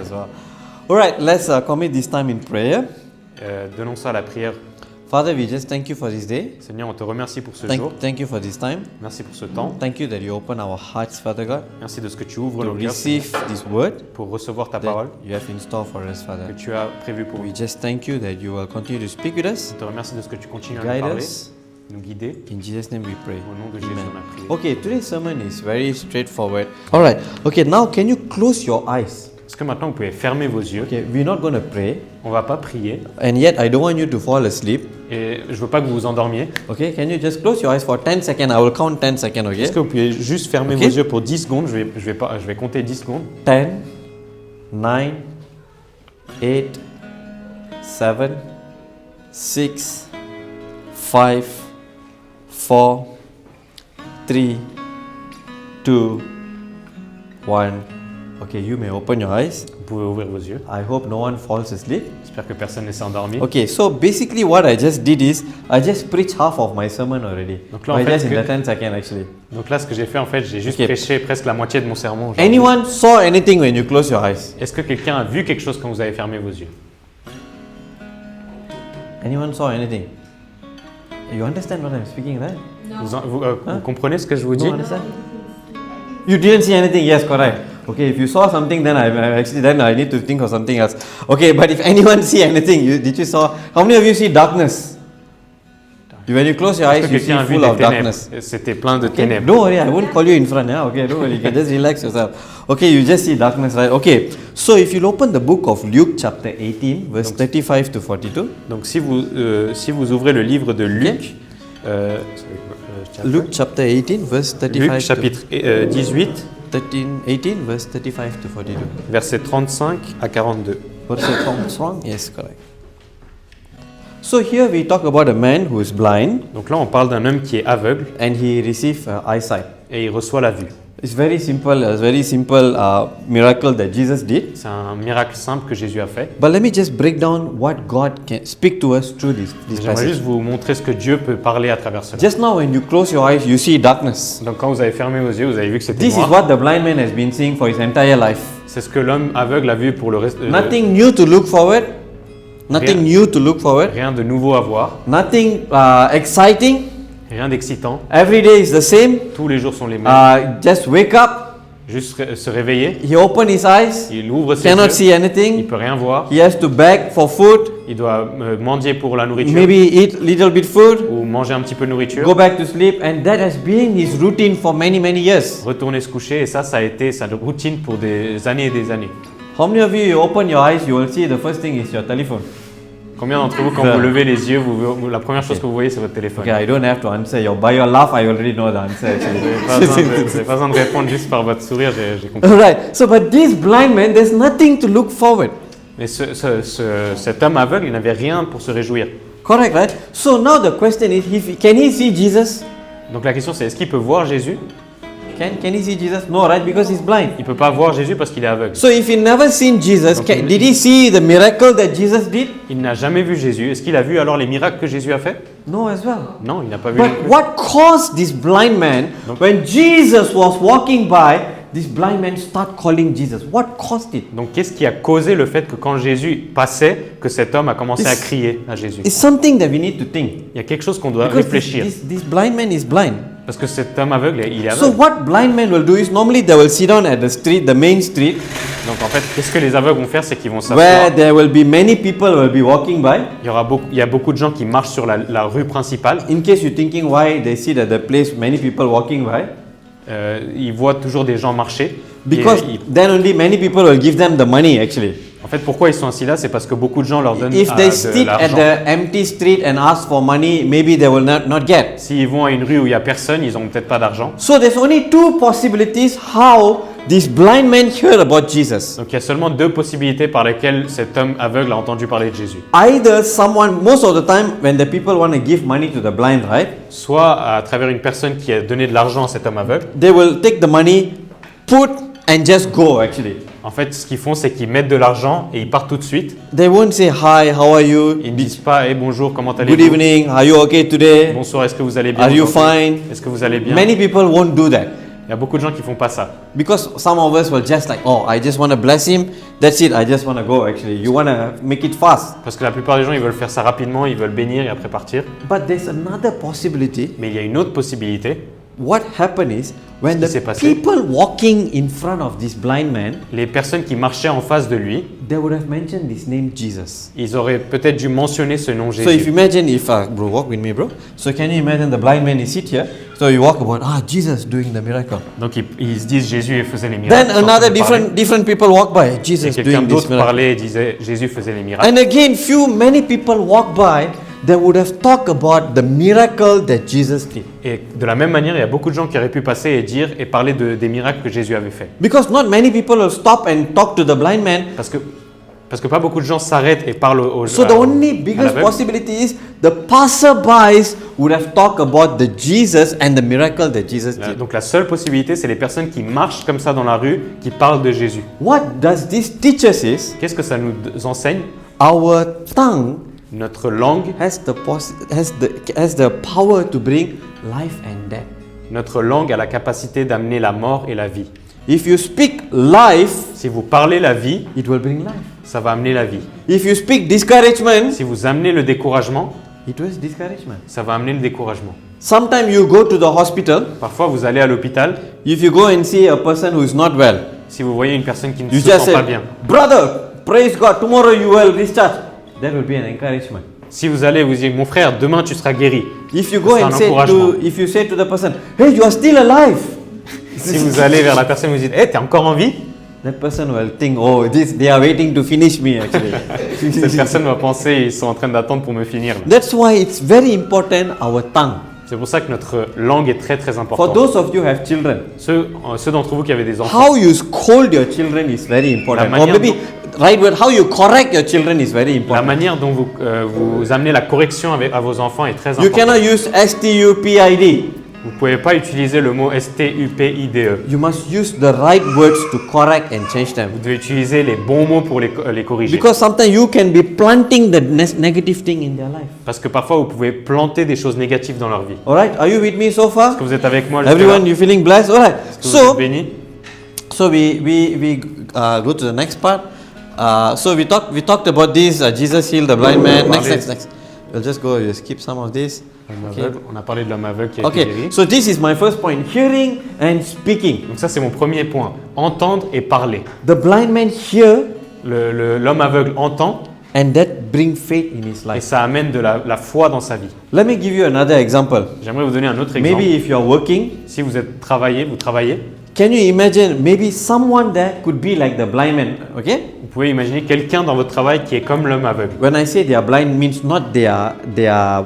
as well. All right, let's commit this time in prayer. Donnons ça à la prière. Father, we just thank you for this day. Seigneur, on te remercie pour ce jour. Thank you for this time. Merci pour ce temps. Thank you that you open our hearts, Father God, Merci de ce que tu ouvres to nos cœurs receive this word pour recevoir ta that parole you have in store for us, que Father. tu as prévue pour We nous. just thank you that you will continue to speak with us, On te remercie de ce que tu continues à nous guide parler, us. nous guider. In Jesus' name we pray. Au nom de Jésus, Amen. on a prié. Okay, today's sermon is very straightforward. All right. Okay, now can you close your eyes? Est-ce que maintenant vous pouvez fermer vos yeux? Okay, we're not going to pray, On va pas prier and yet I don't want you to fall asleep. et je veux pas que vous vous endormiez. Okay, can you just close your eyes for 10 seconds? I will count 10 seconds, okay? Est-ce que vous pouvez juste fermer Ok. vos yeux pour 10 secondes? Je vais compter 10 secondes. 10, 9, 8, 7, 6, 5, 4, 3, 2, 1. Okay, you may open your eyes. Vous pouvez ouvrir vos yeux. I hope no one falls asleep. J'espère que personne ne s'est endormi. Okay, so basically what I just did is I just preached half of my sermon already. Donc là, en By fait, just in que- the 10 seconds actually. Donc là, ce que j'ai fait, en fait, j'ai juste Ok. prêché presque la moitié de mon sermon. aujourd'hui. Anyone saw anything when you close your eyes? Est-ce que quelqu'un a vu quelque chose quand vous avez fermé vos yeux? Anyone saw anything? You understand what I'm speaking, right? Vous comprenez ce que je vous dis? No understand? You didn't see anything? Yes, correct. Okay, if you saw something, then I need to think of something else. Okay, but if anyone see anything, did you saw? How many of you see darkness? When you close your Est-ce eyes, que you see quelqu'un a vu full des of ténèbres? darkness. C'était plein de Okay, ténèbres. don't worry, I won't call you in front. Yeah? Okay, don't worry, you can just relax yourself. Okay, you just see darkness, right? Okay, so if you open the book of Luke, chapter 18, verse 35 to 42. Donc si vous ouvrez le livre de Luc, Luke chapter 18, verse 35 Luc chapitre 18, to 18, verse 35 to 42. versets 35 à 42. What is it wrong? Yes, correct. So here we talk about a man who is blind Donc là, on parle d'un homme qui est aveugle and he received eyesight. et il reçoit la vue. It's very simple, a very simple miracle that Jesus did. C'est un miracle simple que Jésus a fait. But let me just break down what God can speak to us through this J'aimerais passage. juste vous montrer ce que Dieu peut parler à travers cela. Just now when you close your eyes, you see darkness. Donc quand vous avez fermé vos yeux, vous avez vu que c'était This is noir. what the blind man has been seeing for his entire life. C'est ce que l'homme aveugle a vu pour le reste. Nothing new to look forward. Nothing new to look forward. Rien de nouveau à voir, Nothing exciting. rien d'excitant. Every day is the same. Tous les jours sont les mêmes. Just wake up. Juste se réveiller. He open his eyes. Il ouvre ses Cannot yeux. see Il anything. peut rien voir. He has to beg for food. Il doit mendier pour la nourriture Maybe eat little bit food. ou manger un petit peu de nourriture. Go back to sleep. And that has been his routine for many years. Retourner se coucher et ça a été sa routine pour des années et des années. How many of you open your eyes, you will see the first thing is your telephone. Combien d'entre vous, quand vous levez les yeux, la première chose que vous voyez, c'est votre téléphone? Okay, I don't have to answer. By your laugh, I already know the answer actually. Vous n'avez pas besoin de répondre juste par votre sourire, j'ai compris. Alright, so but this blind man, there's nothing to look forward. Mais cet homme aveugle, il n'avait rien pour se réjouir. Correct, right? So now the question is, can he see Jesus? Donc la question c'est, est-ce qu'il peut voir Jésus? Can he see Jesus? No, right? Because he's blind. Il ne peut pas voir Jésus parce qu'il est aveugle. So if he never seen Jesus, Okay. did he see the miracle that Jesus did? Il n'a jamais vu Jésus. Est-ce qu'il a vu alors les miracles que Jésus a fait? No, as well. Non, il n'a pas vu. non But plus. what caused this blind man, when Jesus was walking by, this blind man start calling Jesus? What caused it? Donc qu'est-ce qui a causé le fait que quand Jésus passait, que cet homme a commencé à crier à Jésus? It's something that we need to think. Il y a quelque chose qu'on doit Because réfléchir. this blind man is blind. Parce que cet homme aveugle, il est So aveugle. what blind man will do is normally they will sit down at the street, the main street, Donc en fait, qu'est-ce que les aveugles vont faire? C'est qu'ils vont where s'asseoir. there will be many people will be walking by. Il y a beaucoup de gens qui marchent sur la rue principale. In case you're thinking why they sit at the place, many people walking by. Ils voient toujours des gens marcher. Because Et then only many people will give them the money actually. en fait, pourquoi ils sont assis là? C'est parce que beaucoup de gens leur donnent If they de sit at l'argent. the empty street and ask for money, maybe they will not get. S'ils vont à une rue où il n'y a personne, ils n'ont peut-être pas d'argent. So there's only two possibilities how this blind man heard about Jesus. Donc il y a seulement deux possibilités par lesquelles cet homme aveugle a entendu parler de Jésus. Either someone, most of the time when the people want to give money to the blind, right? Soit à travers une personne qui a donné de l'argent à cet homme aveugle. They will take the money, put and just go actually. En fait, ce qu'ils font, c'est qu'ils mettent de l'argent et ils partent tout de suite. They won't say hi, how are you? Ils ne disent pas hey, bonjour, comment Good allez-vous? evening, are you okay today? Bonsoir, est-ce que vous allez bien? Are you aujourd'hui? fine? Est-ce que vous allez bien? Many people won't do that. Il y a beaucoup de gens qui font pas ça. Because some of us will just like, oh, I just want to bless him. That's it. I just want to go. Actually, you want to make it fast. Parce que la plupart des gens, ils veulent faire ça rapidement, ils veulent bénir et après partir. But there's another possibility. Mais il y a une autre possibilité. What happened is when Ce qui the s'est passé. people walking in front of this blind man, Les personnes qui marchaient en face de lui, they would have mentioned this name Jesus. ils auraient peut-être dû mentionner ce nom So if Jésus. imagine if bro, walk with me, bro. So can you imagine the blind man is sit here? So you walk about Jesus doing the miracle. Donc ils se disent Jésus faisait les miracles. Then sont en train another de parler. different people walk by Et Jesus quelqu'un doing this d'autre miracle. parlait et disait Jésus faisait les miracles. And again, many people walk by. They would have talked about the miracle that Jesus did. Et de la même manière, il y a beaucoup de gens qui auraient pu passer et dire et parler des miracles que Jésus avait fait. Because not many people will stop and talk to the blind man. Parce que pas beaucoup de gens s'arrêtent et parlent aux So the only biggest l'aveugle. possibility is the passerbys would have talked about the Jesus and the miracle that Jesus did. Donc la seule possibilité, c'est les personnes qui marchent comme ça dans la rue, qui parlent de Jésus. What does this teach us is Qu'est-ce que ça nous enseigne? our tongue Notre langue, has the power to bring life and death. notre langue a la capacité d'amener la mort et la vie. If you speak life, Si vous parlez la vie, it will bring life. ça va amener la vie. If you speak discouragement, Si vous amenez le découragement, it was discouragement. ça va amener le découragement. Sometimes you go to the hospital. Parfois, vous allez à l'hôpital, If you go and see a person who is not well, si vous voyez une personne qui ne you se just sent pas say, bien. brother, praise God, tomorrow you will discharge. That will be an encouragement. Si vous allez vous dire, mon frère, demain tu seras guéri. If you go C'est and un say encouragement. if you say to the person, hey, you are still alive, Si vous allez vers la personne et vous dites, hey, t'es encore en vie? that person will think, oh, they are waiting to finish me actually. Cette personne va penser, ils sont en train d'attendre pour me finir. là. That's why it's very important our tongue. C'est pour ça que notre langue est très très For importante. those of you who have children, Ceux d'entre vous qui avez des enfants, how you scold your children is very important. La Or manière maybe right word, how you correct your children is very la important. manière dont vous amenez la correction à vos enfants est très You importante. cannot use STUPID. Vous ne pouvez pas utiliser le mot STUPIDE. You must use the right words to correct and change them. Vous devez utiliser les bons mots pour les corriger. Because sometimes you can be planting the negative thing in their life. Parce que parfois, vous pouvez planter des choses négatives dans leur vie. Alright, are you with me so far? Est-ce que vous êtes avec moi jusqu'à Everyone, là? you feeling blessed? Alright. Est-ce que vous êtes So, bénis? we go to the next part. So we talked about this. Jesus healed the blind man. Next. We'll just go. We'll skip some of this. L'homme Okay. aveugle. On a parlé de l'homme aveugle qui a été Okay. guéri. So this is my first point: hearing and speaking. Donc ça, c'est mon premier point. Entendre et parler. The blind man hear, L'homme aveugle entend and that bring faith in his et life. ça amène de la foi dans sa vie. Let me give you another example. J'aimerais vous donner un autre exemple. Maybe if you are working, Si vous travaillez, can you imagine maybe someone there could be like the blind man? Okay. vous pouvez imaginer quelqu'un dans votre travail qui est comme l'homme aveugle. When I say they are blind, means not they are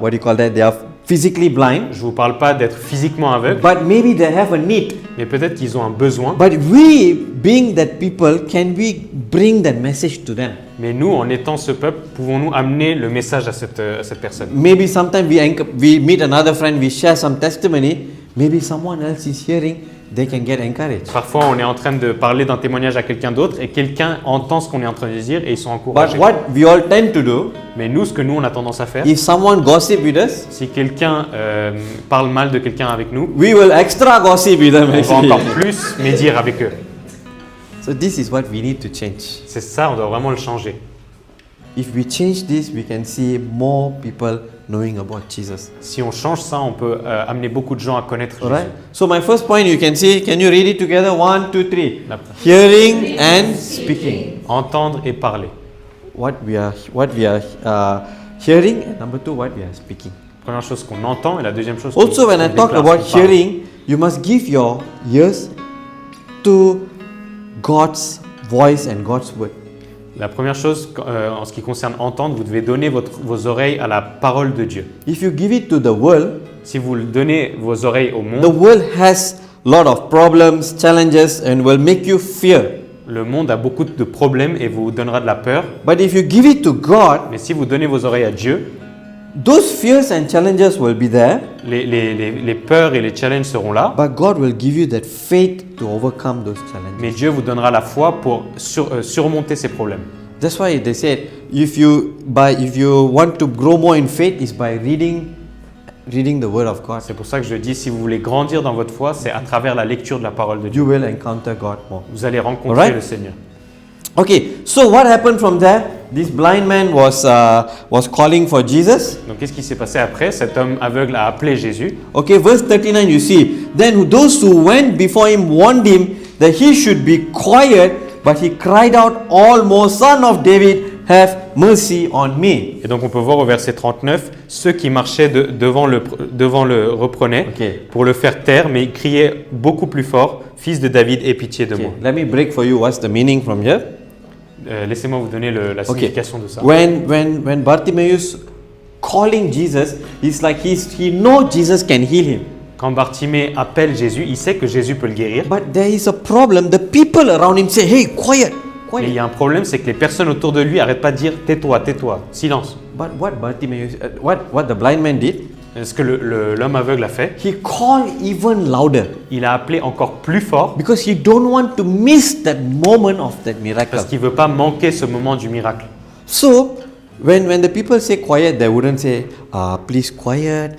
what do you call that? They are physically blind, Je ne vous parle pas d'être physiquement aveugle, but maybe they have a need. mais peut-être qu'ils ont un besoin. But we, being that people, can we bring that message to them? Mais nous, en étant ce peuple, pouvons-nous amener le message à cette personne? Maybe sometimes we meet another friend, we share some testimony. Maybe someone else is hearing, they can get encouraged. Parfois, on est en train de parler d'un témoignage à quelqu'un d'autre et quelqu'un entend ce qu'on est en train de dire et ils sont But encouragés. what we all tend to do, Mais nous, ce que nous, on a tendance à faire, if someone gossip with us, si quelqu'un parle mal de quelqu'un avec nous, we will extra gossip with them on va actually. encore plus médire avec eux. So this is what we need to change. C'est ça, on doit vraiment le changer. If we change this, we can see more people knowing about Jesus. Si on change ça, on peut amener beaucoup de gens à connaître Jésus. Alright. So my first point, you can see. Can you read it together? 1, 2, 3. La- Hearing and speaking. Entendre et parler. What we are hearing, and number 2, what we are speaking. Première chose qu'on entend et la deuxième chose Also, when I qu'on talk déclare, about qu'on parle. hearing, you must give your ears to God's voice and God's word. La première chose, en ce qui concerne entendre, vous devez donner vos oreilles à la parole de Dieu. If you give it to the world, Si vous donnez vos oreilles au the monde, world has lot of problems, challenges, and will make you fear. le monde a beaucoup de problèmes et vous donnera de la peur. But if you give it to God, Mais si vous donnez vos oreilles à Dieu, those fears and challenges will be there, les peurs et les challenges seront là. but God will give you that faith to overcome those challenges. Mais Dieu vous donnera la foi pour surmonter ces problèmes. That's why they said if you want to grow more in faith is by reading reading the Word of God. C'est pour ça que je dis, si vous voulez grandir dans votre foi, c'est à travers la lecture de la parole de Dieu. You will encounter God more. Vous allez rencontrer Alright. le Seigneur. Okay, so what happened from there? This blind man was calling for Jesus. Donc qu'est-ce qui s'est passé après? Cet homme aveugle a appelé Jésus. Okay, verse 39 you see. Then those who went before him warned him that he should be quiet, but he cried out all more, Son of David, have mercy on me. Et donc on peut voir au verset 39, ceux qui marchaient devant le reprenaient Ok. pour le faire taire, mais ils criaient beaucoup plus fort, Fils de David, aie pitié de Okay, moi. let me break for you what's the meaning from here. Laissez-moi vous donner la Okay. signification de ça. When Bartimaeus calling Jesus, it's like he knows Jesus can heal him. Quand Bartimée appelle Jésus, il sait que Jésus peut le guérir. But there is a problem. The people around him say, hey, quiet, Mais il quiet. y a un problème, c'est que les personnes autour de lui n'arrêtent pas de dire tais-toi, tais-toi, silence. But what Bartimaeus, what the blind man did, Ce que l'homme aveugle a fait, he called even louder il a appelé encore plus fort because he don't want to miss that moment of that miracle. parce qu'il ne veut pas manquer ce moment du miracle. So when the people say quiet, they wouldn't say, please quiet.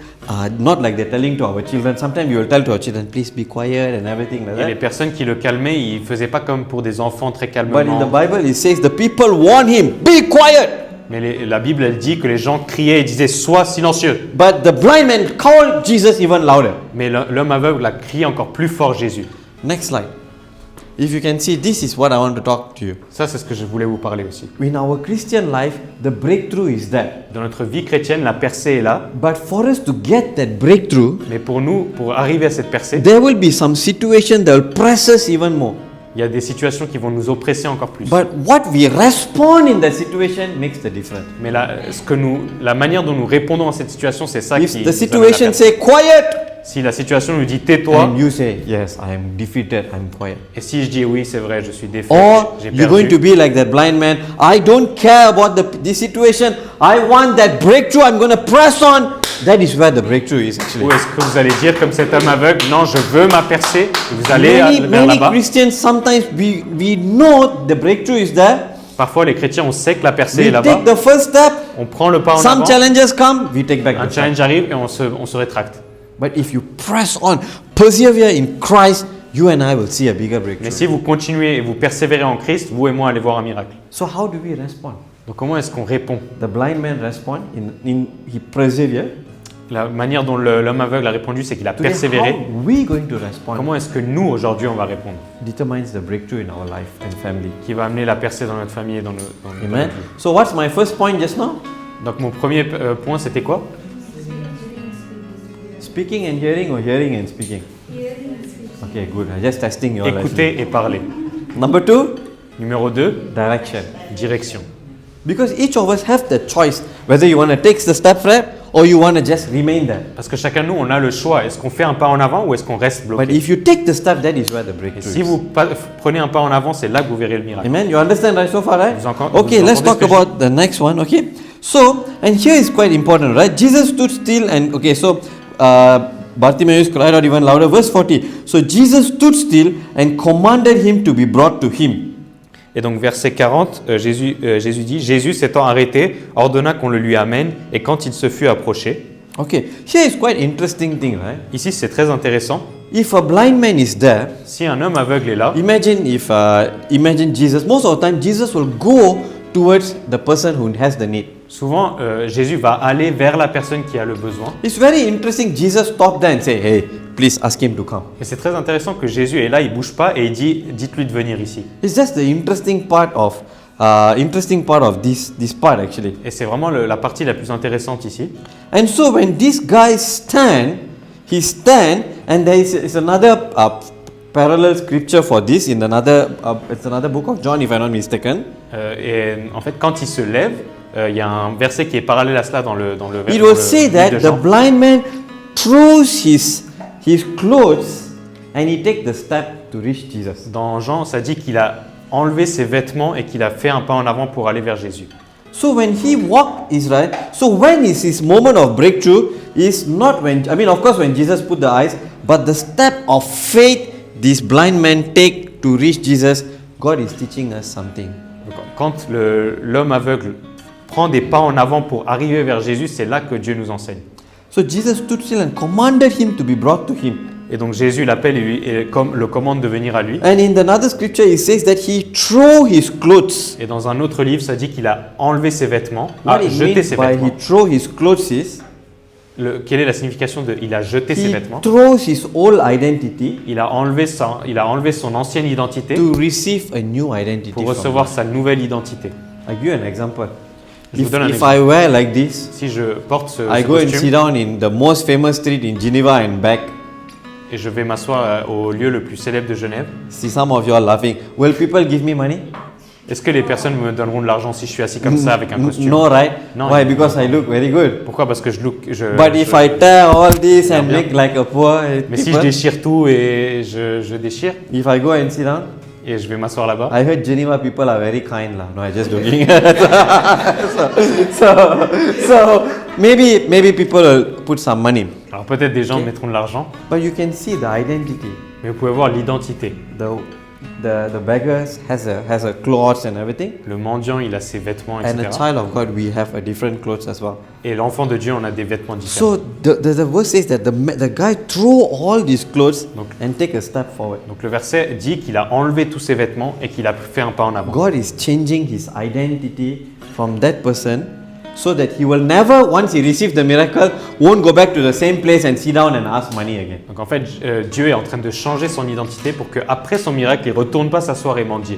Not like they're telling to our children. Sometimes we will tell to our children, please be quiet and everything like Et les that. personnes qui le calmaient, ils ne faisaient pas comme pour des enfants très But in the calmement. Bible, it says the people warn him, be quiet. Mais la Bible, elle dit que les gens criaient et disaient sois silencieux. But the blind man called Jesus even louder. Mais l'homme aveugle a crié encore plus fort Jésus. Next slide. If you can see, this is what I want to talk to you. Ça, c'est ce que je voulais vous parler aussi. In our Christian life, the breakthrough is there. Dans notre vie chrétienne, la percée est là. But for us to get that breakthrough, Mais pour nous, pour arriver à cette percée, there will be some situation that will press us even more. il y a des situations qui vont nous oppresser encore plus. But what we respond in that situation makes the difference. Mais la manière dont nous répondons à cette situation, c'est ça If qui the nous amène à la situation percée. say quiet, Si la situation nous dit tais-toi, and you say yes, I am defeated, I'm quiet. et si je dis oui, c'est vrai, je suis défait, Or j'ai you're going to perdu. be like that blind man. I don't care about this situation. I want that breakthrough. I'm going to press on. That is where the breakthrough is actually. Ou est-ce que vous allez dire comme cet homme aveugle, non, je veux ma percée, et vous allez vers Many là-bas. Christians sometimes we know the breakthrough is there. Parfois, les chrétiens, on sait que la percée We est là-bas. take the first step. On prend le pas en Some avant, challenges come. We take back un the step. challenge arrive et on se rétracte. But if you press on, persevere in Christ, you and I will see a bigger breakthrough. Mais si vous continuez et vous persévérez en Christ, vous et moi allez voir un miracle. So how do we respond? Donc comment est-ce qu'on répond? The blind man respond he persevered. La manière dont l'homme aveugle a répondu, c'est qu'il a Today, persévéré. how we going to respond Comment est-ce que nous, aujourd'hui, on va répondre? determines the breakthrough in our life and family. Qui va amener la percée dans notre famille et dans Amen. notre vie. So what's my first point just now? Donc mon premier point, c'était quoi? Speaking and hearing or hearing and speaking? Okay, good. I'm just testing your lesson. Écouter et parler. Number 2, Numéro 2, direction. direction. Because each of us have the choice whether you want to take the step right or you want to just remain there. Parce que chacun de nous, on a le choix. Est-ce qu'on fait un pas en avant ou est-ce qu'on reste But bloqué? if you take the step, that is where the Et breakthrough si is. vous prenez un pas en avant, c'est là que vous verrez le miracle. Amen. You understand right so far, right? Vous Okay, entendez let's ce talk que je about the next one. Okay. So, and here is quite important, right? Jesus stood still and okay, so Bartimaeus cried out even louder. Verse 40. So Jesus stood still and commanded him to be brought to him. Et donc verset 40, Jésus dit, Jésus s'étant arrêté, ordonna qu'on le lui amène, et quand il se fut approché, Okay, here is quite interesting thing, right? ici c'est très intéressant, If a blind man is there, si un homme aveugle est là, imagine imagine Jesus. Most of the time, Jesus will go towards the person who has the need. souvent Jésus va aller vers la personne qui a le besoin. It's very interesting. Jesus stopped there and say, "Hey, please ask him to come." Et c'est très intéressant que Jésus est là, il bouge pas et il dit, dites-lui de venir ici. It's just the interesting part of this part actually. Et c'est vraiment la partie la plus intéressante ici. And so when these guys stand, he stand, and there is another parallel scripture for this in another it's another book of John if I'm not mistaken. Et en fait, quand il se lève, il y a un verset qui est parallèle à cela dans le It dans will le say livre that de the Jean. blind man throws his clothes and he take the step to reach Jesus. Dans Jean, ça dit qu'il a enlevé ses vêtements et qu'il a fait un pas en avant pour aller vers Jésus. So when he walked Israel, so when is his moment of breakthrough is not when, I mean of course when Jesus put the eyes, but the step of faith this blind man take to reach Jesus, God is teaching us something. Donc, quand l'homme aveugle prend des pas en avant pour arriver vers Jésus, c'est là que Dieu nous enseigne. So Jesus stood still and commanded him to be brought to him. Et donc Jésus l'appelle et le commande de venir à lui. And in another scripture, it says that he threw his clothes. Et dans un autre livre, ça dit qu'il a enlevé ses vêtements, What a it jeté means ses by vêtements. he threw his clothes is Quelle est la signification de il a jeté ses he vêtements? throws his old identity Il a enlevé son ancienne identité to receive a new identity. pour from recevoir God. sa nouvelle identité. I give you an example. Je vous If, donne un if exemple. I wear like this, Si je porte ce I go and sit costume down in the most famous street in Geneva and back. et je vais m'asseoir au lieu le plus célèbre de Genève, See, some of you are laughing. Will people give me money? est-ce que les personnes me donneront de l'argent si je suis assis comme ça avec un costume? No, right? No, Why? you- Because I look very good. Pourquoi? Parce que je But if I tear all this and bien. make like a poor Mais si je people, déchire tout et je déchire if I go and sit down, et je vais m'asseoir là-bas, I heard Geneva people are very kind lah. No, I just joking. so maybe people will put some money, alors peut-être des gens mettront de l'argent, but you can see the identity. mais vous pouvez voir l'identité. The beggars has a clothes and everything, Le mendiant, il a ses vêtements, and a etc. child of God we have a different clothes as well. Et l'enfant de Dieu, on a des vêtements différents. So the verse says that the guy threw all these clothes Donc- and take a step forward. Donc le verset dit qu'il a enlevé tous ses vêtements et qu'il a fait un pas en avant. God is changing his identity from that person so that he will never, once he receives the miracle, won't go back to the same place and sit down and ask money again. Donc en fait, Dieu est en train de changer son identité pour qu'après son miracle, il ne retourne pas s'asseoir et mendier.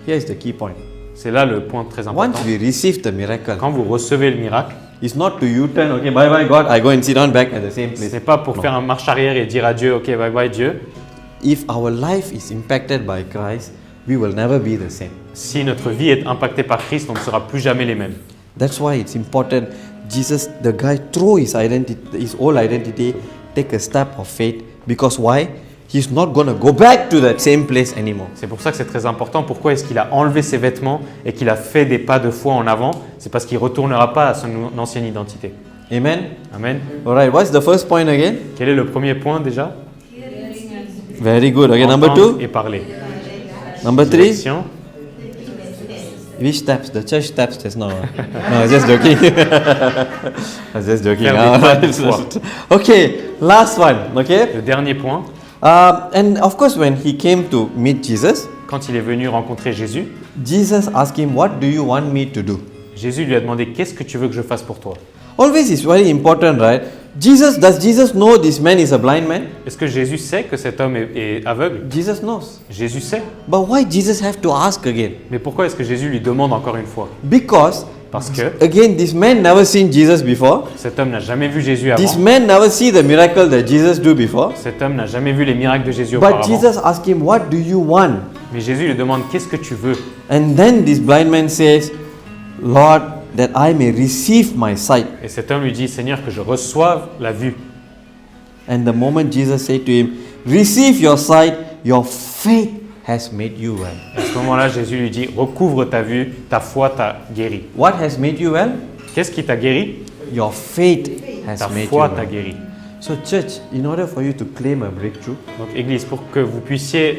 Here's the key point. C'est là le point très important. Once we receive the miracle, Quand vous recevez le miracle, it's not to U-turn, okay, bye bye God, I go and sit down back at the same ce place. n'est pas pour faire un marche arrière et dire à Dieu, ok, bye bye Dieu. If our life is impacted by Christ, we will never be the same. Si notre vie est impactée par Christ, on ne sera plus jamais les mêmes. That's why it's important. Jesus, the guy threw his identity, his old identity, take a step of faith. Because why? He's not going to go back to that same place anymore. C'est pour ça que c'est très important. Pourquoi est-ce qu'il a enlevé ses vêtements et qu'il a fait des pas de foi en avant? C'est parce qu'il ne retournera pas à son ancienne identité. Amen. Amen. All right. What's the first point again? Quel est le premier point déjà? Very good. Okay. Number Entendre two. et parler. Number three. Direction. Which steps? The church steps. Just no. No, I was just joking. I was just joking. Faire des pas de Alright. foi. Okay. Last one. Okay. Le dernier point, And of course, when he came to meet Jesus, quand il est venu rencontrer Jésus, Jesus asked him, "What do you want me to do?" Jésus lui a demandé qu'est-ce que tu veux que je fasse pour toi? Always is very important, right? Does Jesus know this man is a blind man? Est-ce que Jésus sait que cet homme est aveugle? Jesus knows. Jésus sait. But why Jesus have to ask again? Mais pourquoi est-ce que Jésus lui demande encore une fois? Because Parce que again, this man never seen Jesus before. cet homme n'a jamais vu Jésus avant. This man never see the miracle that Jesus do before. Cet homme n'a jamais vu les miracles de Jésus But auparavant. Jesus asked him, "What do you want?" Mais Jésus lui demande qu'est-ce que tu veux? And then this blind man says, "Lord, that I may receive my sight." Et cet homme lui dit, Seigneur, que je reçoive la vue. And the moment Jesus said to him, "Receive your sight, your faith has made you well." À ce moment-là, Jésus lui dit, recouvre ta vue, ta foi t'a guéri. What has made you well? Qu'est-ce qui t'a guéri? Your faith has Ta made you foi t'a well. guéri. So church, in order for you to claim a breakthrough, Donc Église, pour que vous puissiez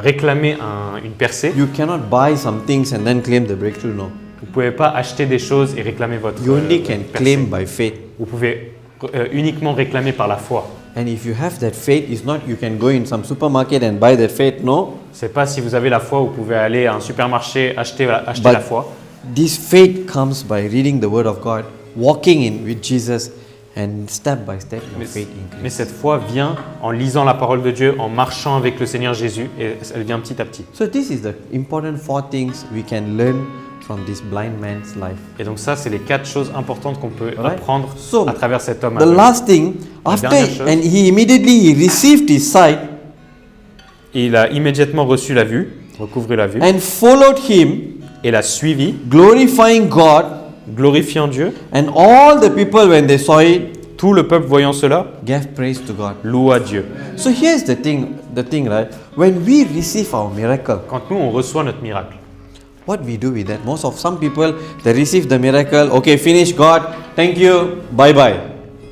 réclamer une percée, you cannot buy some things and then claim the breakthrough. No. vous ne pouvez pas acheter des choses et réclamer votre You only can percée. claim by faith. Vous pouvez uniquement réclamer par la foi. And if you have that faith, it's not you can go in some supermarket and buy that faith. No. C'est pas si vous avez la foi, vous pouvez aller à un supermarché acheter But la foi. this faith comes by reading the Word of God, walking in with Jesus, and step by step your faith Mais increases. cette foi vient en lisant la parole de Dieu, en marchant avec le Seigneur Jésus, et elle vient petit à petit. So this is the important 4 things we can learn from this blind man's life. Et donc ça, c'est les 4 choses importantes qu'on peut Alright. apprendre So, à travers cet homme The aveugle. last thing, after dernière chose. and he immediately received his sight Il a immédiatement reçu la vue, recouvrait la vue, and followed him, et l'a suivi, glorifying God, glorifiant Dieu. and all the people when they saw it Tout le peuple voyant cela, gave praise to God. loua Dieu. So here's the thing, right? When we receive our miracle, Quand nous, on reçoit notre miracle, what we do with that? Some people they receive the miracle, okay, finish God, thank you, bye bye.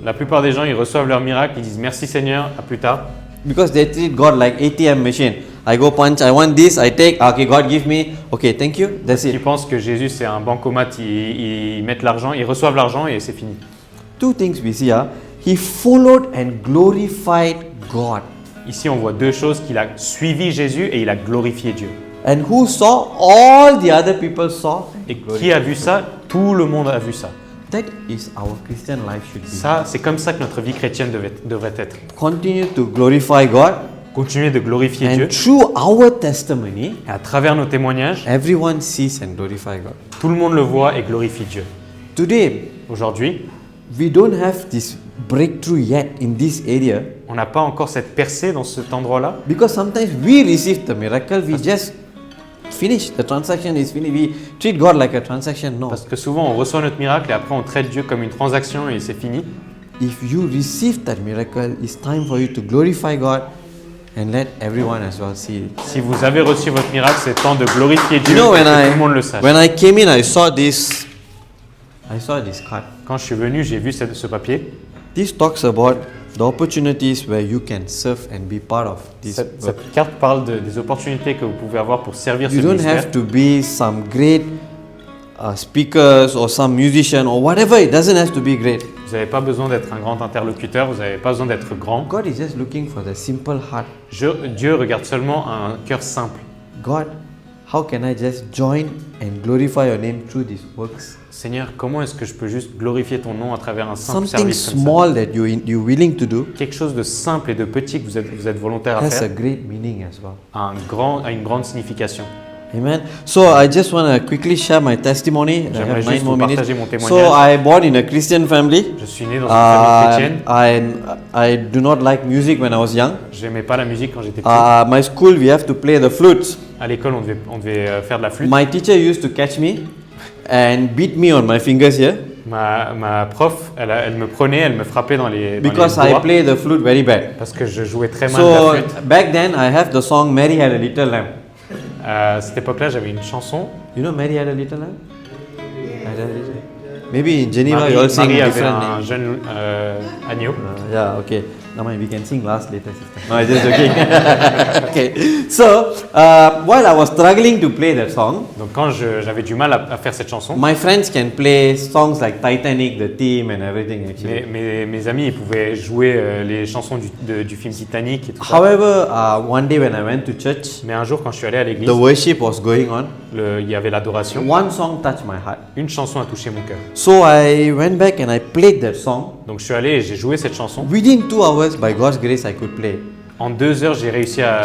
la plupart des gens, ils reçoivent leur miracle, ils disent merci Seigneur, à plus tard. Because they treat God like ATM machine. I go punch, I want this, I take, okay, God give me, okay, thank you, that's Ils it. pensent que Jésus c'est un bancomat, ils mettent l'argent, ils reçoivent l'argent et c'est fini. 2 things we see, he followed and glorified God. Ici, on voit deux choses, qu'il a suivi Jésus et il a glorifié Dieu. And who saw? All the other people saw. Et qui a vu ça? Tout le monde a vu ça. That is our Christian life should be. Ça, c'est comme ça que notre vie chrétienne devrait être. Continue to glorify God, Continuer de glorifier and Dieu. through our testimony, Et à travers nos témoignages, everyone sees and glorify God. tout le monde le voit et glorifie Dieu. Today, Aujourd'hui, we don't have this breakthrough yet in this area on n'a pas encore cette percée dans cet endroit-là. because sometimes we receive the miracle, we just finish. The transaction is finished. We treat God like a transaction. No. Parce que souvent, on reçoit notre miracle et après, on traite Dieu comme une transaction et c'est fini. If you receive that miracle, it's time for you to glorify God and let everyone as well see it. Si vous avez reçu votre miracle, c'est temps de glorifier Dieu You know, et que tout le monde le sache. when I came in, I saw this card. Quand je suis venu, j'ai vu ce papier. This talks about the opportunities where you can serve and be part of this work. Cette carte parle des opportunités que vous pouvez avoir pour servir ce You don't ministère. have to be some great speakers or some musician or whatever. It doesn't have to be great. Vous n'avez pas besoin d'être un grand interlocuteur, vous n'avez pas besoin d'être grand. God is just looking for the simple heart. Dieu regarde seulement un cœur simple. God, how can I just join and glorify your name through these works? Seigneur, comment est-ce que je peux juste glorifier ton nom à travers un simple Something service comme small that you're willing to do ça? Quelque chose de simple et de petit que vous êtes volontaire à has a faire great meaning as well. a une grande signification. Amen. So I just want to quickly share my testimony. I J'aimerais have 9 juste more vous minutes. partager mon So témoignage. I born in a Christian family. Je suis né dans une famille chrétienne. I do not like music when I was young. J'aimais pas la musique quand j'étais petit. My school we have to play the flutes. À l'école, on devait faire de la flûte. My teacher used to catch me and beat me on my fingers here Ma prof, elle me prenait, elle me frappait dans les because I doigts play the flute very bad. parce que je jouais très mal de So la flûte. back then I have the song Mary Had a Little Lamb. À cette époque-là, j'avais une chanson. You know Mary Had a Little Lamb? Had a little- Maybe in Geneva you all sing Marie avait different un names. jeune agneau. Yeah, okay. Now we can sing last later, sister. No, I'm just joking. Okay. So, while I was struggling to play that song, Donc quand j'avais du mal à faire cette chanson, my friends can play songs like Titanic, the theme and everything actually. mes amis ils pouvaient jouer les chansons du film Titanic et tout ça. However, one day when I went to church, Mais un jour, quand je suis allé à l'église, the worship was going on. il y avait l'adoration. One song touched my heart. Une chanson a touché mon cœur. So I went back and I played that song. Donc je suis allé et j'ai joué cette chanson. Within 2 hours, by God's grace, I could play. En 2 heures, j'ai réussi à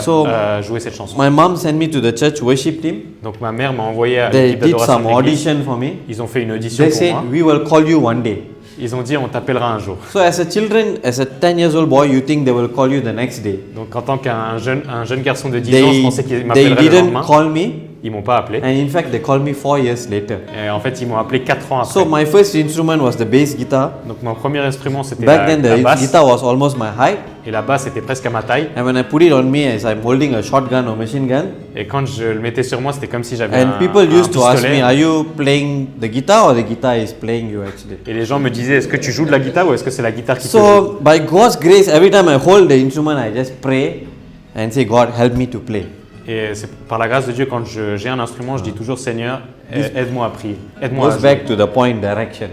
jouer cette chanson. My mom sent me to the church worship team. Donc ma mère m'a envoyé à They l'équipe did d'adoration some de l'église. audition for me. Ils ont fait une audition They pour said, moi. we will call you one day. Ils ont dit on t'appellera un jour. So as a 10 years old boy, you think they will call you the next day. Donc en tant qu'un jeune garçon de 10 ans, je They, pensais qu'ils they m'appelleraient le didn't lendemain. call me, Ils m'ont pas appelé. and in fact, they called me 4 years later. Et en fait, ils m'ont appelé 4 ans après. So my first instrument was the bass guitar. Donc mon premier instrument, c'était Back then, la the basse. guitar was almost my height. Et la basse était presque à ma taille. And when I put it on me as I'm holding a shotgun or machine gun, Et quand je le mettais sur moi, c'était comme si j'avais and people un used to ask pistolet. me, are you playing the guitar or the guitar is playing you actually? Et les gens me disaient, est-ce que tu joues de la guitare ou est-ce que c'est la guitare qui te joue? So by God's grace, every time I hold the instrument, I just pray and say, God, help me to play. Et c'est par la grâce de Dieu, quand j'ai un instrument, je dis toujours, Seigneur, aide-moi à prier. Aide-moi à Goes jouer. back to the point direction.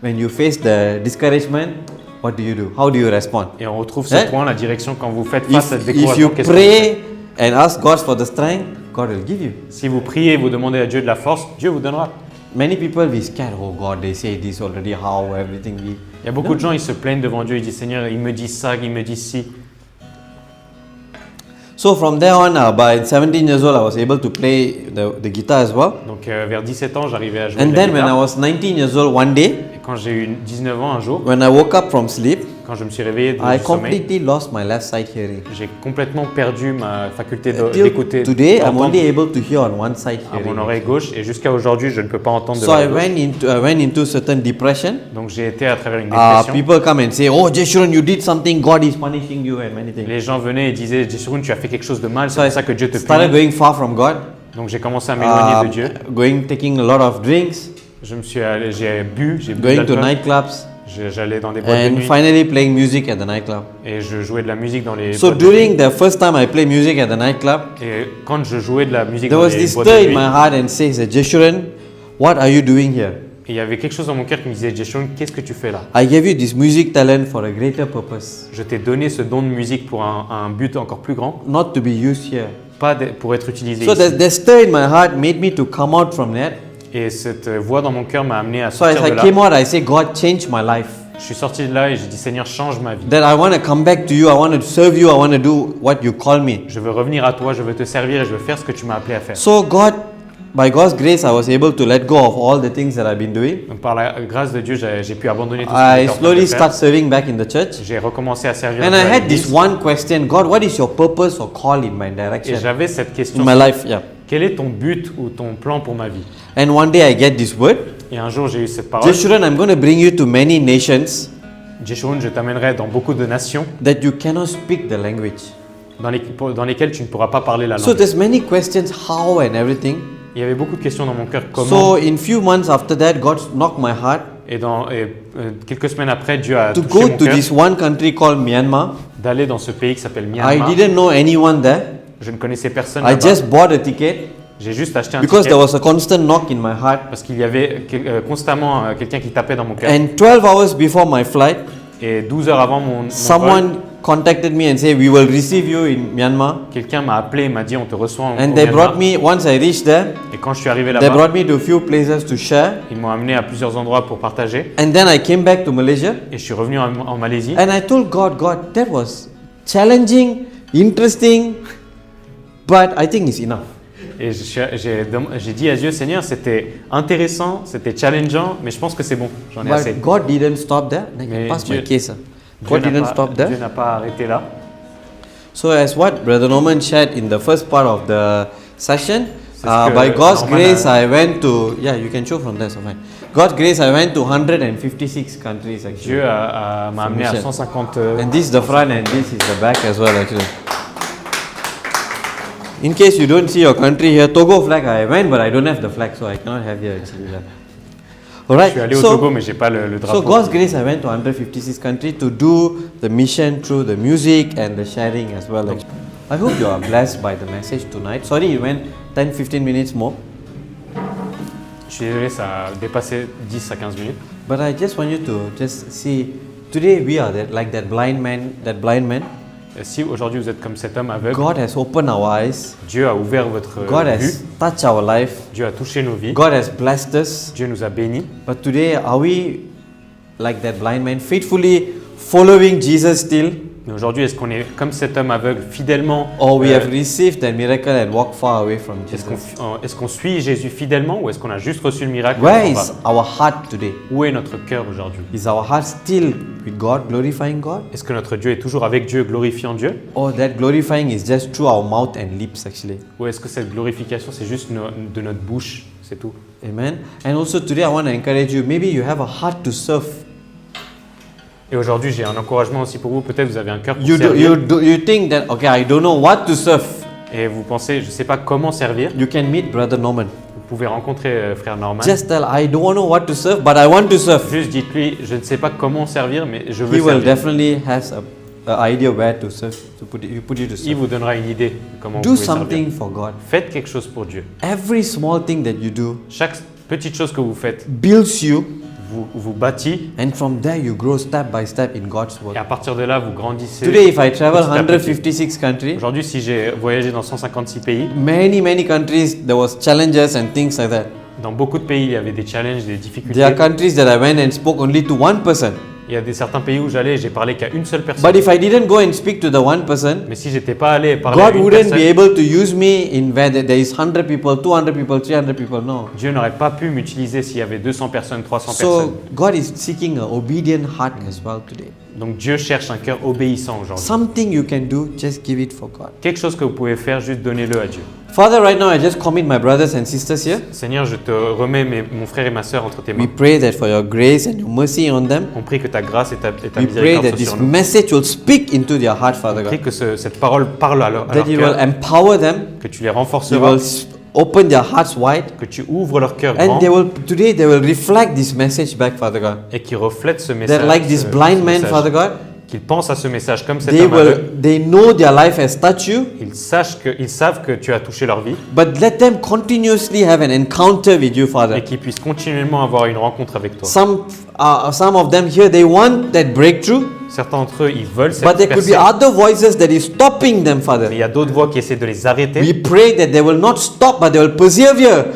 When you face the discouragement, what do you do? How do you respond? Et on retrouve ce Eh? point, la direction, quand vous faites face à If ce you découragement, qu'est-ce que vous faites? pray and ask God for the strength, God will give you. Si vous priez et vous demandez à Dieu de la force, Dieu vous donnera. Many people be scared. Oh God, they say this already. How everything be? Il y a beaucoup de gens, ils se plaignent devant Dieu, ils disent, Seigneur, ils me disent ça, ils me disent ci. So from there on, by 17 years old, I was able to play the guitar as well. Donc vers 17 ans, j'arrivais à jouer And de la then when I guitare. was 19 years old, one day, Et quand j'ai eu 19 ans, un jour, when I woke up from sleep, quand je me suis réveillé du I sommeil, completely lost my left side hearing. j'ai complètement perdu ma faculté Till d'écouter, today, I'm d'entendre only able to hear on one side à mon hearing. oreille gauche, et jusqu'à aujourd'hui, je ne peux pas entendre de So I l'oreille gauche. went into certain depression. Donc j'ai été à travers une dépression. People come and say, "Oh, Jeshurun, you did something. God is punishing you and many things." Les gens venaient et disaient, Jeshurun, tu as fait quelque chose de mal, c'est So I pour ça que Dieu te started punit. going far from God. Donc j'ai commencé à m'éloigner de Dieu. Taking a lot of drinks, J'ai bu de going to l'alcool. nightclubs, J'allais dans des boîtes de and nuit finally playing music at the nightclub. et je jouais de la musique dans les So boîtes de nuit. during the first time I played music at the nightclub, Et quand je jouais de la musique there dans was les this boîtes stir de in nuit, my heart and says, "Jeshurun, what are you doing here?" Et il y avait quelque chose dans mon cœur qui me disait, Jeshurun, qu'est-ce que tu fais là? I gave you this music talent for a greater purpose, Je t'ai donné ce don de musique pour un but encore plus grand, not to be used here. pas pour être utilisé So ici. the stir in my heart made me to come out from that. Et cette voix dans mon cœur m'a amené à So as sortir I de là. came out, I say, God, change my life. Je suis sorti de là et j'ai dit, Seigneur, change ma vie. That I want to come back to you. I want to serve you. I want to do what you call me. Je veux revenir à toi, je veux te servir et je veux faire ce que tu m'as appelé à faire. So God, by God's grace, I was able to let go of all the things that I've been doing. Donc par la grâce de Dieu, j'ai pu abandonner tout ce que I j'étais en train de slowly faire. start serving back in the church. J'ai recommencé à servir And Dieu I à had this l'église. one question, God, what is your purpose or call in my Et direction? j'avais cette question, In my life, yeah. quel est ton but ou ton plan pour ma vie? And one day I get this word. Et un jour, j'ai eu cette parole. Jeshurun, I'm going to bring you to many nations Jeshurun, je t'amènerai dans beaucoup de nations that you cannot speak the language. dans lesquelles tu ne pourras pas parler la So langue. there's many questions, how and everything. Il y avait beaucoup de questions dans mon cœur, comment. So in few months after that, God knocked my heart Et quelques semaines après, Dieu a to touché go mon to cœur this one country called Myanmar. d'aller dans ce pays qui s'appelle I Myanmar. didn't know anyone there. Je ne connaissais personne I là-bas. just bought a ticket J'ai juste acheté un because ticket there was a constant knock in my heart. parce qu'il y avait constamment quelqu'un qui tapait dans mon cœur. And 12 hours before my flight, Et 12 heures avant mon vol, someone contacted me and said, we will receive you in Myanmar. quelqu'un m'a appelé et m'a dit on te reçoit en And au they Myanmar. brought me, once I reached there, Et quand je suis arrivé they là-bas, brought me to a few places to share. ils m'ont amené à plusieurs endroits pour partager. And then I came back to Malaysia Et je suis revenu en Malaisie. and I told God, that was challenging, interesting, but I think it's enough. Et j'ai dit à Dieu, Seigneur, c'était intéressant, c'était challengeant, mais je pense que c'est bon, j'en ai assez. But God didn't stop there. I can Mais pass my Dieu- case. God Dieu didn't n'a stop pas, there. Dieu n'a pas arrêté là. So as what Brother Norman shared in the first part of the session, C'est ce que by God's Norman grace, a- I went to, yeah, you can show from there, so fine. God's grace, I went to 156 countries actually. Dieu m'a amené à Mission. 150. And this is the front and this is the back as well actually. In case you don't see your country here, Togo flag I went, but I don't have the flag, so I cannot have here actually. Yeah. Je Alright, suis allé au Togo, mais j'ai pas le drapeau. so God's grace, I went to 156 countries to do the mission through the music and the sharing as well. Actually. I hope you are blessed by the message tonight. Sorry, it went 10-15 minutes more, Je suis désolé, ça a dépassé 10 à 15 minutes. but I just want you to just see. Today we are like that blind man. Et si aujourd'hui vous êtes comme cet homme aveugle, God has opened our eyes. Dieu a ouvert votre God vue, has touched our life. Dieu a touché nos vies, God has blessed us. Dieu nous a bénis. But today, are we like that blind man, faithfully following Jesus still? Mais aujourd'hui, est-ce qu'on est comme cet homme aveugle fidèlement Or we have received that miracle and walked far away from Jesus? Est-ce qu'on suit Jésus fidèlement ou est-ce qu'on a juste reçu le miracle et Where on s'en is va? our heart today? Où est notre cœur aujourd'hui? Is our heart still with God, glorifying God? Est-ce que notre Dieu est toujours avec Dieu, glorifiant Dieu? Or that glorifying is just through our mouth and lips actually? Ou est-ce que cette glorification, c'est juste de notre bouche, c'est tout? Amen. And also today, I want to encourage you. Maybe you have a heart to serve. Et aujourd'hui, j'ai un encouragement aussi pour vous. Peut-être vous avez un cœur pour You servir. think that, okay, I don't know what to serve. Et vous pensez, je ne sais pas comment servir. You can meet Brother Norman. Vous pouvez rencontrer frère Norman. Just tell, I don't know what to serve, but I want to serve. Juste dites-lui, je ne sais pas comment servir, mais je He veux will servir. definitely has a idea where to serve, to put you to Il serve. vous donnera une idée de comment Do vous pouvez something servir. for God. Faites quelque chose pour Dieu. Every small thing that you do Chaque petite chose que vous faites builds you, vous bâtit. and from there you grow step by step in God's Et word. à partir de là, vous grandissez. Today, if I travel petit à petit. 156 countries, Aujourd'hui, si j'ai voyagé dans 156 pays, many countries there was challenges and things like that. dans beaucoup de pays, il y avait des challenges, des difficultés. There are countries that I went and spoke only to one person. Il y a certains pays où j'allais et j'ai parlé qu'à une seule personne. But if I didn't go and speak to the one person, Mais si j'étais pas allé parler à God une wouldn't personne, be able to use me in where there is 100 people, 200 people, 300 people. No. Dieu n'aurait pas pu m'utiliser s'il y avait 200 personnes, 300 So personnes. God is seeking an obedient heart as well today. Donc Dieu cherche un cœur obéissant aujourd'hui. Something you can do, just give it for God. Quelque chose que vous pouvez faire, juste donnez-le à Dieu. Father, right now I just commit my brothers and sisters here. Seigneur, je te remets mon frère et ma sœur entre tes We mains. pray that for your grace and your mercy on them. On prie que ta grâce et ta We pray miséricorde that soient this sur nous. message will speak into their heart, Father On prie God. que cette parole parle à leur That you will cœur, empower them. que tu les You renforceras, will open their hearts wide. que tu ouvres leur cœur And grand today they will reflect this message back, Father God. et qu'ils reflètent ce message. That like this ce blind man, message. Father God, qu'ils pensent à ce message comme cet They homme aveugle. they know their life has touched you, Ils savent que tu as touché leur vie but let them continuously have an encounter with you, et Father. qu'ils puissent continuellement avoir une rencontre avec toi. Some of them here, they want that breakthrough, Certains d'entre eux, ils veulent but cette there could be percée, other voices that is stopping them, mais il Father. y a d'autres voix qui essaient de les arrêter. We pray that they will not stop, but they will persevere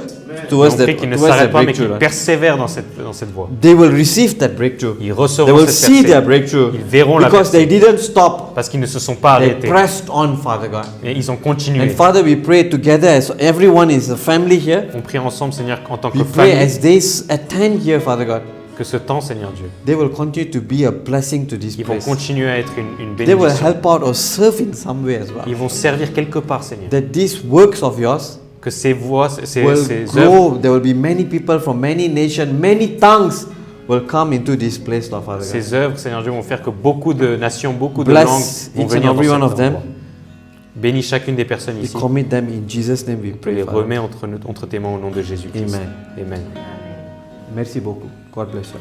Et towards on that, prie qu'ils ne towards that s'arrêtent pas, mais breakthrough. qu'ils Lord. persévèrent dans cette voie. They will receive that breakthrough. Ils They recevront will cette see their percée breakthrough Ils verront la because they percée didn't stop. parce qu'ils ne se sont pas They arrêtés. pressed on, Father God. Et ils ont And continué. Father, we pray together as everyone is a family here. On prie ensemble, Seigneur, en tant que We pray famille, as they attend here, Father God, que ce temps, Seigneur Dieu, they will continue to be a blessing to this ils vont place. continuer à être une They will bénédiction. help out or serve in some way as well. Ils vont servir quelque part, Seigneur. That these works of yours Que ces voix, ces will œuvres, grow. There will be many people from many nations, many tongues will come into this place, Lord Father God. ces œuvres, Seigneur Dieu, vont faire que beaucoup de nations, beaucoup de Bless langues vont each and venir every dans one cet of them. endroit. Bénis chacune des personnes We ici. commit them in Jesus' name. We Je pray. les Father. remets entre tes mains au nom de Jésus-Christ. Amen. Amen. Merci beaucoup. God bless you.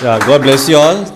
Yeah, God bless you all.